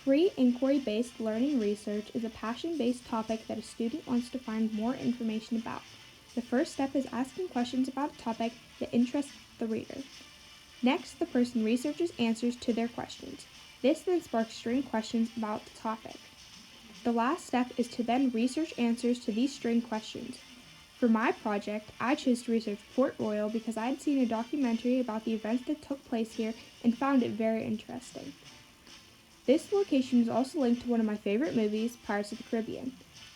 Free inquiry-based learning research is a passion-based topic that a student wants to find more information about. The first step is asking questions about a topic that interests the reader. Next, the person researches answers to their questions. This then sparks string questions about the topic. The last step is to then research answers to these string questions. For my project, I chose to research Port Royal because I had seen a documentary about the events that took place here and found it very interesting. This location is also linked to one of my favorite movies, Pirates of the Caribbean.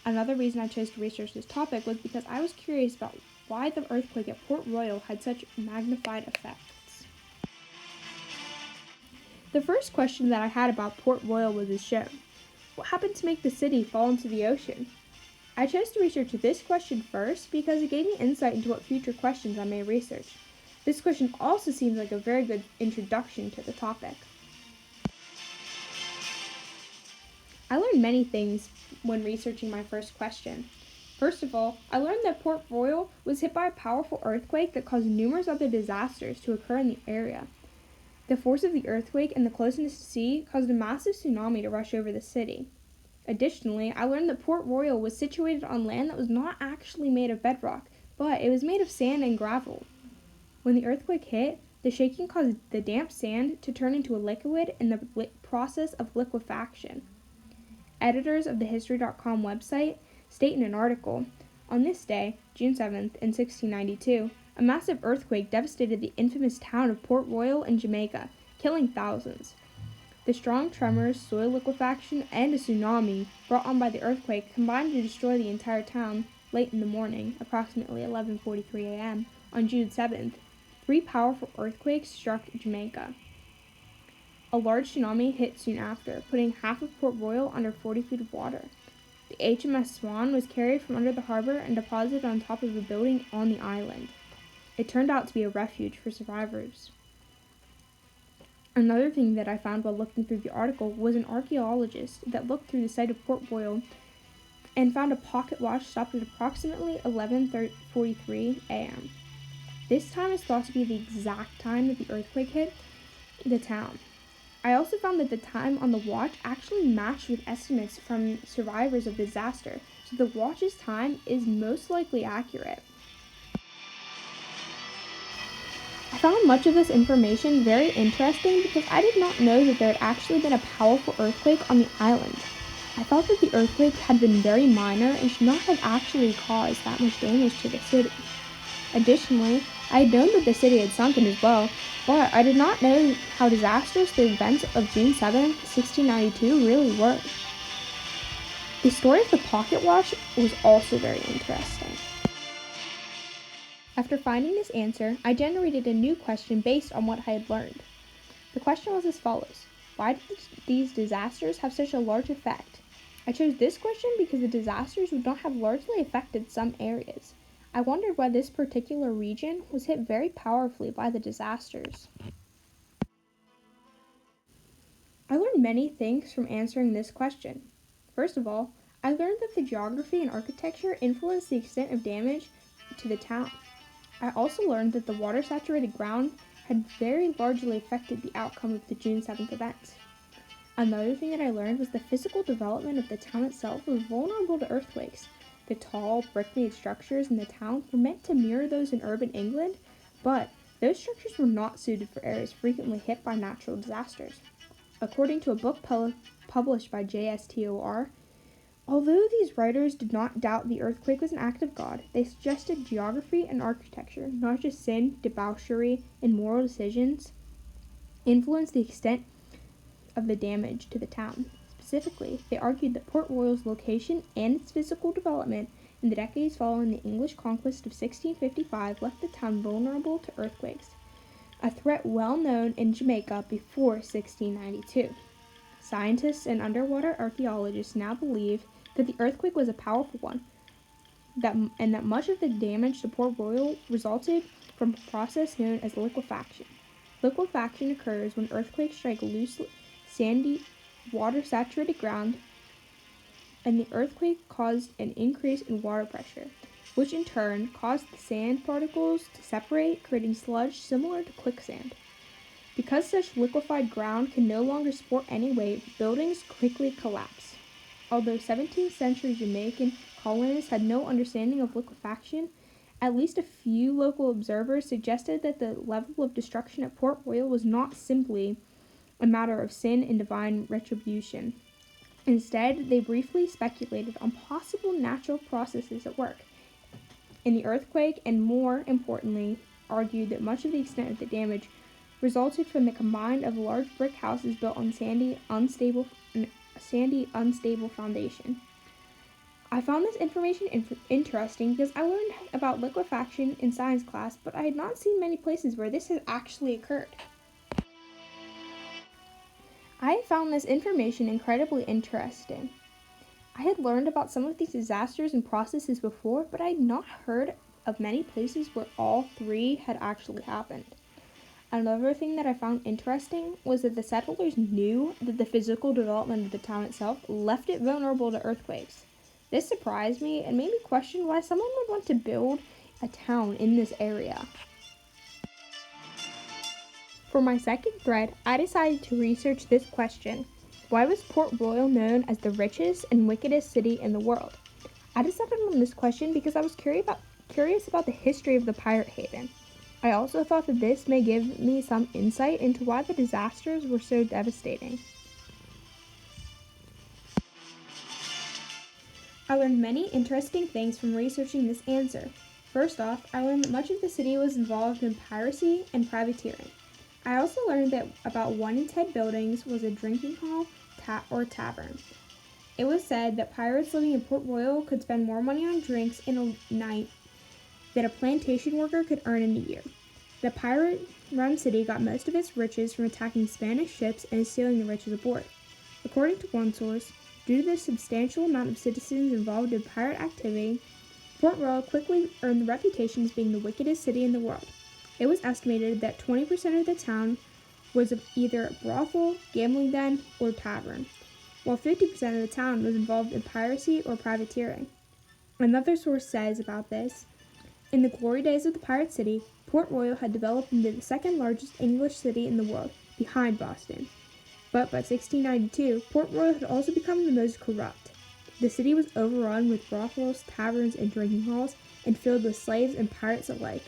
Another reason I chose to research this topic was because I was curious about why the earthquake at Port Royal had such magnified effects. The first question that I had about Port Royal was as shown. What happened to make the city fall into the ocean? I chose to research this question first because it gave me insight into what future questions I may research. This question also seems like a very good introduction to the topic. I learned many things when researching my first question. First of all, I learned that Port Royal was hit by a powerful earthquake that caused numerous other disasters to occur in the area. The force of the earthquake and the closeness to sea caused a massive tsunami to rush over the city. Additionally, I learned that Port Royal was situated on land that was not actually made of bedrock, but it was made of sand and gravel. When the earthquake hit, the shaking caused the damp sand to turn into a liquid in the process of liquefaction. Editors of the History.com website state in an article, on this day, June 7th, in 1692, a massive earthquake devastated the infamous town of Port Royal in Jamaica, killing thousands. The strong tremors, soil liquefaction, and a tsunami brought on by the earthquake combined to destroy the entire town late in the morning, approximately 11:43 a.m., on June 7th. 3 powerful earthquakes struck Jamaica. A large tsunami hit soon after, putting half of Port Royal under 40 feet of water. The HMS Swan was carried from under the harbor and deposited on top of a building on the island. It turned out to be a refuge for survivors. Another thing that I found while looking through the article was an archaeologist that looked through the site of Port Royal and found a pocket watch stopped at approximately 11:43 a.m. This time is thought to be the exact time that the earthquake hit the town. I also found that the time on the watch actually matched with estimates from survivors of the disaster, so the watch's time is most likely accurate. I found much of this information very interesting because I did not know that there had actually been a powerful earthquake on the island. I thought that the earthquake had been very minor and should not have actually caused that much damage to the city. Additionally, I had known that the city had sunken as well, but I did not know how disastrous the events of June 7, 1692 really were. The story of the pocket watch was also very interesting. After finding this answer, I generated a new question based on what I had learned. The question was as follows: why did these disasters have such a large effect? I chose this question because the disasters would not have largely affected some areas. I wondered why this particular region was hit very powerfully by the disasters. I learned many things from answering this question. First of all, I learned that the geography and architecture influenced the extent of damage to the town. I also learned that the water-saturated ground had very largely affected the outcome of the June 7th events. Another thing that I learned was the physical development of the town itself was vulnerable to earthquakes. The tall, brick-made structures in the town were meant to mirror those in urban England, but those structures were not suited for areas frequently hit by natural disasters. According to a book published by JSTOR, although these writers did not doubt the earthquake was an act of God, they suggested geography and architecture, not just sin, debauchery, and moral decisions, influenced the extent of the damage to the town. Specifically, they argued that Port Royal's location and its physical development in the decades following the English conquest of 1655 left the town vulnerable to earthquakes, a threat well known in Jamaica before 1692. Scientists and underwater archaeologists now believe that the earthquake was a powerful one, and that much of the damage to Port Royal resulted from a process known as liquefaction. Liquefaction occurs when earthquakes strike loose, sandy, water-saturated ground, and the earthquake caused an increase in water pressure, which in turn caused the sand particles to separate, creating sludge similar to quicksand. Because such liquefied ground can no longer support any weight, buildings quickly collapse. Although 17th century Jamaican colonists had no understanding of liquefaction, at least a few local observers suggested that the level of destruction at Port Royal was not simply a matter of sin and divine retribution. Instead, they briefly speculated on possible natural processes at work in the earthquake, and more importantly, argued that much of the extent of the damage resulted from the combine of large brick houses built on sandy, unstable foundation. I found this information interesting because I learned about liquefaction in science class, but I had not seen many places where this had actually occurred. I found this information incredibly interesting. I had learned about some of these disasters and processes before, but I had not heard of many places where all three had actually happened. Another thing that I found interesting was that the settlers knew that the physical development of the town itself left it vulnerable to earthquakes. This surprised me and made me question why someone would want to build a town in this area. For my second thread, I decided to research this question. Why was Port Royal known as the richest and wickedest city in the world? I decided on this question because I was curious about the history of the pirate haven. I also thought that this may give me some insight into why the disasters were so devastating. I learned many interesting things from researching this answer. First off, I learned that much of the city was involved in piracy and privateering. I also learned that about 1 in 10 buildings was a drinking hall or tavern. It was said that pirates living in Port Royal could spend more money on drinks in a night than a plantation worker could earn in a year. The pirate-run city got most of its riches from attacking Spanish ships and stealing the riches aboard. According to one source, due to the substantial amount of citizens involved in pirate activity, Port Royal quickly earned the reputation as being the wickedest city in the world. It was estimated that 20% of the town was either a brothel, gambling den, or tavern, while 50% of the town was involved in piracy or privateering. Another source says about this, in the glory days of the pirate city, Port Royal had developed into the second largest English city in the world, behind Boston. But by 1692, Port Royal had also become the most corrupt. The city was overrun with brothels, taverns, and drinking halls, and filled with slaves and pirates alike.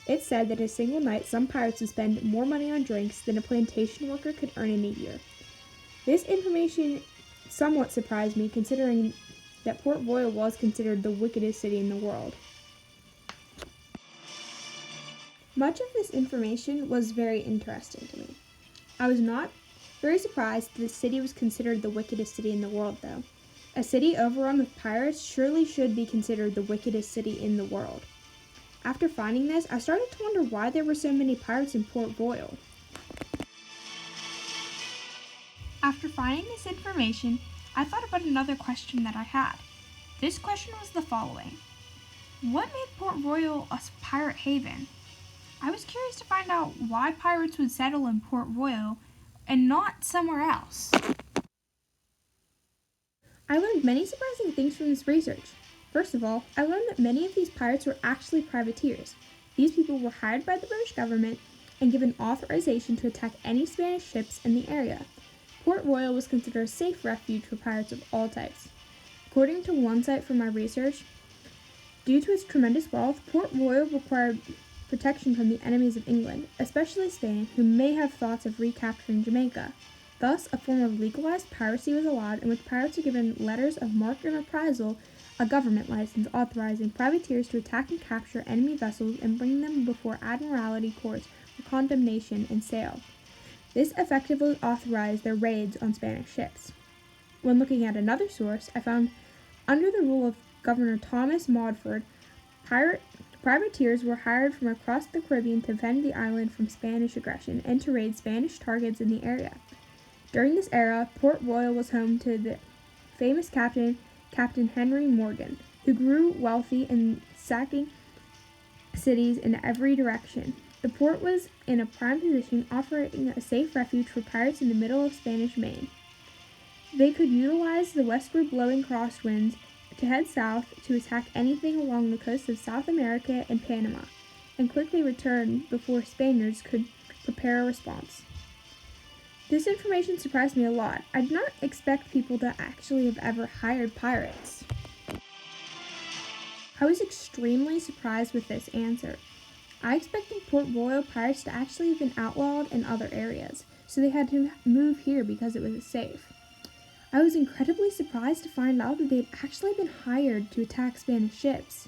It's said that in a single night, some pirates would spend more money on drinks than a plantation worker could earn in a year. This information somewhat surprised me, considering that Port Royal was considered the wickedest city in the world. Much of this information was very interesting to me. I was not very surprised that the city was considered the wickedest city in the world, though. A city overrun with pirates surely should be considered the wickedest city in the world. After finding this, I started to wonder why there were so many pirates in Port Royal. After finding this information, I thought about another question that I had. This question was the following. What made Port Royal a pirate haven? I was curious to find out why pirates would settle in Port Royal and not somewhere else. I learned many surprising things from this research. First of all, I learned that many of these pirates were actually privateers. These people were hired by the British government and given authorization to attack any Spanish ships in the area. Port Royal was considered a safe refuge for pirates of all types. According to one site from my research, due to its tremendous wealth, Port Royal required protection from the enemies of England, especially Spain, who may have thoughts of recapturing Jamaica. Thus, a form of legalized piracy was allowed in which pirates were given letters of marque and reprisal, a government license authorizing privateers to attack and capture enemy vessels and bring them before admiralty courts for condemnation and sale. This effectively authorized their raids on Spanish ships. When looking at another source, I found under the rule of Governor Thomas Modford, privateers were hired from across the Caribbean to defend the island from Spanish aggression and to raid Spanish targets in the area. During this era, Port Royal was home to the famous Captain Henry Morgan, who grew wealthy and sacking cities in every direction. The port was in a prime position, offering a safe refuge for pirates in the middle of Spanish Main. They could utilize the westward blowing crosswinds to head south to attack anything along the coast of South America and Panama, and quickly return before Spaniards could prepare a response. This information surprised me a lot. I did not expect people to actually have ever hired pirates. I was extremely surprised with this answer. I expected Port Royal pirates to actually have been outlawed in other areas, so they had to move here because it was safe. I was incredibly surprised to find out that they had actually been hired to attack Spanish ships.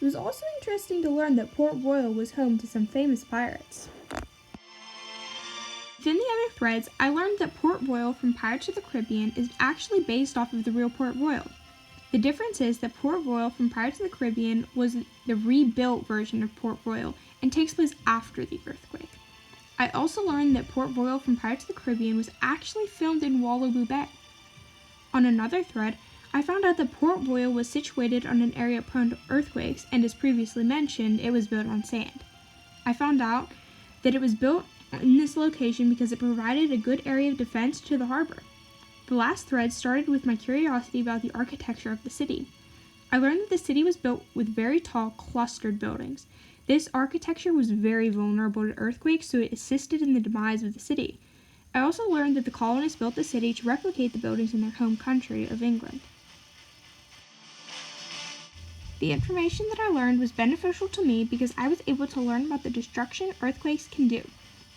It was also interesting to learn that Port Royal was home to some famous pirates. Within the other threads, I learned that Port Royal from Pirates of the Caribbean is actually based off of the real Port Royal. The difference is that Port Royal from Pirates of the Caribbean was the rebuilt version of Port Royal and takes place after the earthquake. I also learned that Port Royal from Pirates of the Caribbean was actually filmed in Wallowa Bay. On another thread, I found out that Port Royal was situated on an area prone to earthquakes, and as previously mentioned, it was built on sand. I found out that it was built in this location because it provided a good area of defense to the harbor. The last thread started with my curiosity about the architecture of the city. I learned that the city was built with very tall, clustered buildings. This architecture was very vulnerable to earthquakes, so it assisted in the demise of the city. I also learned that the colonists built the city to replicate the buildings in their home country of England. The information that I learned was beneficial to me because I was able to learn about the destruction earthquakes can do.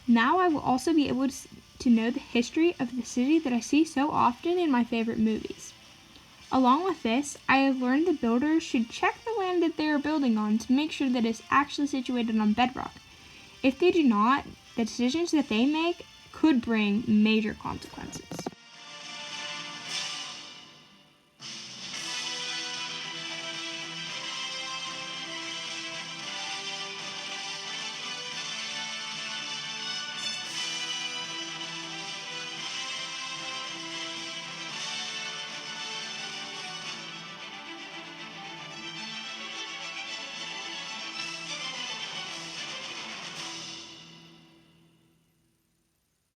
Now I will also be able to know the history of the city that I see so often in my favorite movies. Along with this, I have learned that builders should check the land that they are building on to make sure that it's actually situated on bedrock. If they do not, the decisions that they make could bring major consequences.